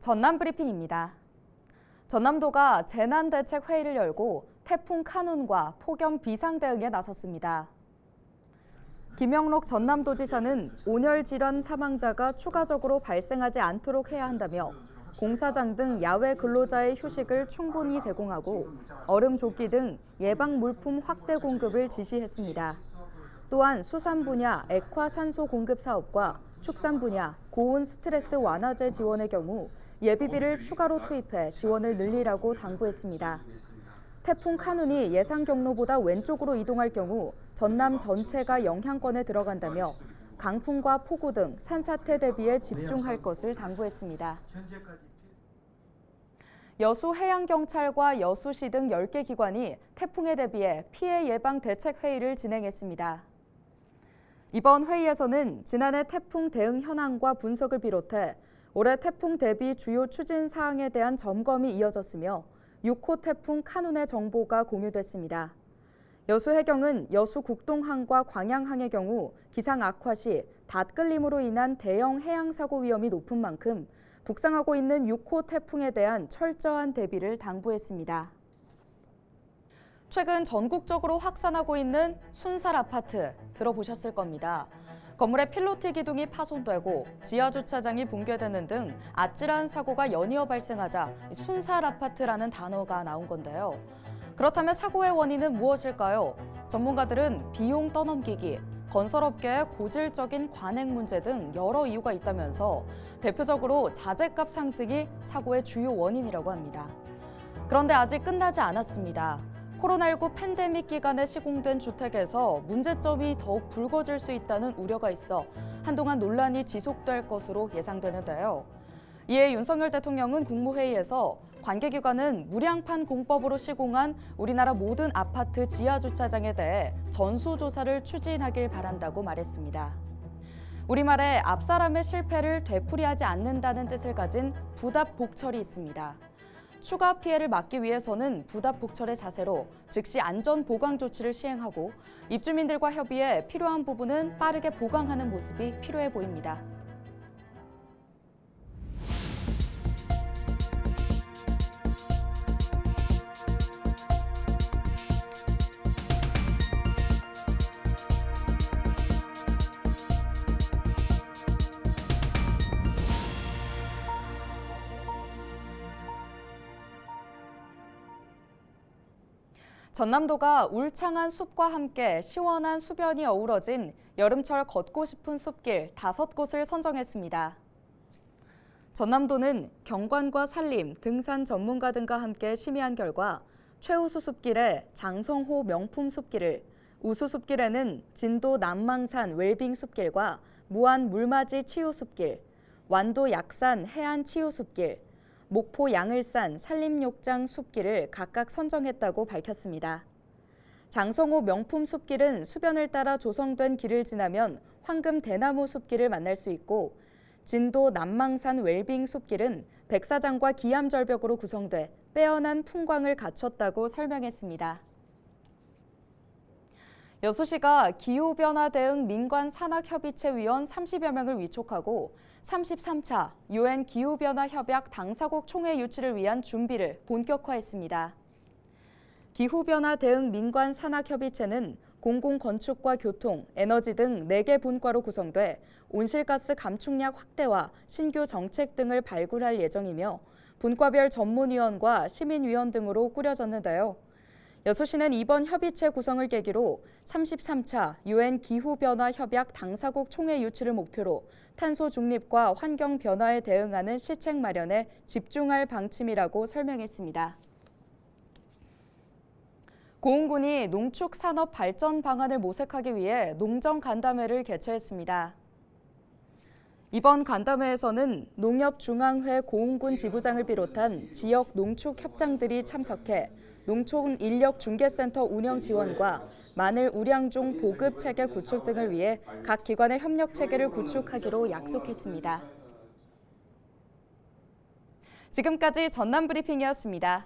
전남 브리핑입니다. 전남도가 재난대책회의를 열고 태풍 카눈과 폭염 비상 대응에 나섰습니다. 김영록 전남도지사는 온열 질환 사망자가 추가적으로 발생하지 않도록 해야 한다며 공사장 등 야외 근로자의 휴식을 충분히 제공하고 얼음 조끼 등 예방 물품 확대 공급을 지시했습니다. 또한 수산 분야 액화 산소 공급 사업과 축산 분야 고온 스트레스 완화제 지원의 경우 예비비를 추가로 투입해 지원을 늘리라고 당부했습니다. 태풍 카눈이 예상 경로보다 왼쪽으로 이동할 경우 전남 전체가 영향권에 들어간다며 강풍과 폭우 등 산사태 대비에 집중할 것을 당부했습니다. 여수해양경찰과 여수시 등 10개 기관이 태풍에 대비해 피해 예방 대책 회의를 진행했습니다. 이번 회의에서는 지난해 태풍 대응 현황과 분석을 비롯해 올해 태풍 대비 주요 추진 사항에 대한 점검이 이어졌으며 6호 태풍 카눈의 정보가 공유됐습니다. 여수해경은 여수국동항과 광양항의 경우 기상 악화 시 닷끌림으로 인한 대형 해양사고 위험이 높은 만큼 북상하고 있는 6호 태풍에 대한 철저한 대비를 당부했습니다. 최근 전국적으로 확산하고 있는 순살 아파트 들어보셨을 겁니다. 건물의 필로티 기둥이 파손되고 지하 주차장이 붕괴되는 등 아찔한 사고가 연이어 발생하자 순살 아파트라는 단어가 나온 건데요. 그렇다면 사고의 원인은 무엇일까요? 전문가들은 비용 떠넘기기, 건설업계의 고질적인 관행 문제 등 여러 이유가 있다면서 대표적으로 자재값 상승이 사고의 주요 원인이라고 합니다. 그런데 아직 끝나지 않았습니다. 코로나19 팬데믹 기간에 시공된 주택에서 문제점이 더욱 불거질 수 있다는 우려가 있어 한동안 논란이 지속될 것으로 예상되는데요. 이에 윤석열 대통령은 국무회의에서 관계기관은 무량판 공법으로 시공한 우리나라 모든 아파트 지하 주차장에 대해 전수조사를 추진하길 바란다고 말했습니다. 우리말에 앞사람의 실패를 되풀이하지 않는다는 뜻을 가진 부답복철이 있습니다. 추가 피해를 막기 위해서는 부답복철의 자세로 즉시 안전 보강 조치를 시행하고 입주민들과 협의해 필요한 부분은 빠르게 보강하는 모습이 필요해 보입니다. 전남도가 울창한 숲과 함께 시원한 수변이 어우러진 여름철 걷고 싶은 숲길 5곳을 선정했습니다. 전남도는 경관과 산림, 등산 전문가 등과 함께 심의한 결과 최우수 숲길에 장성호 명품 숲길을, 우수 숲길에는 진도 남망산 웰빙 숲길과 무안 물맞이 치유 숲길, 완도 약산 해안 치유 숲길, 목포 양을산 산림욕장 숲길을 각각 선정했다고 밝혔습니다. 장성호 명품 숲길은 수변을 따라 조성된 길을 지나면 황금 대나무 숲길을 만날 수 있고, 진도 남망산 웰빙 숲길은 백사장과 기암절벽으로 구성돼 빼어난 풍광을 갖췄다고 설명했습니다. 여수시가 기후변화 대응 민관산학협의체 위원 30여 명을 위촉하고 33차 UN 기후변화 협약 당사국 총회 유치를 위한 준비를 본격화했습니다. 기후변화 대응 민관산학협의체는 공공건축과 교통, 에너지 등 4개 분과로 구성돼 온실가스 감축량 확대와 신규 정책 등을 발굴할 예정이며 분과별 전문위원과 시민위원 등으로 꾸려졌는데요. 여수시는 이번 협의체 구성을 계기로 33차 UN 기후변화 협약 당사국 총회 유치를 목표로 탄소 중립과 환경 변화에 대응하는 시책 마련에 집중할 방침이라고 설명했습니다. 고흥군이 농축 산업 발전 방안을 모색하기 위해 농정 간담회를 개최했습니다. 이번 간담회에서는 농협중앙회 고흥군 지부장을 비롯한 지역 농축 협장들이 참석해 농촌 인력 중개센터 운영 지원과 마늘 우량종 보급 체계 구축 등을 위해 각 기관의 협력 체계를 구축하기로 약속했습니다. 지금까지 전남 브리핑이었습니다.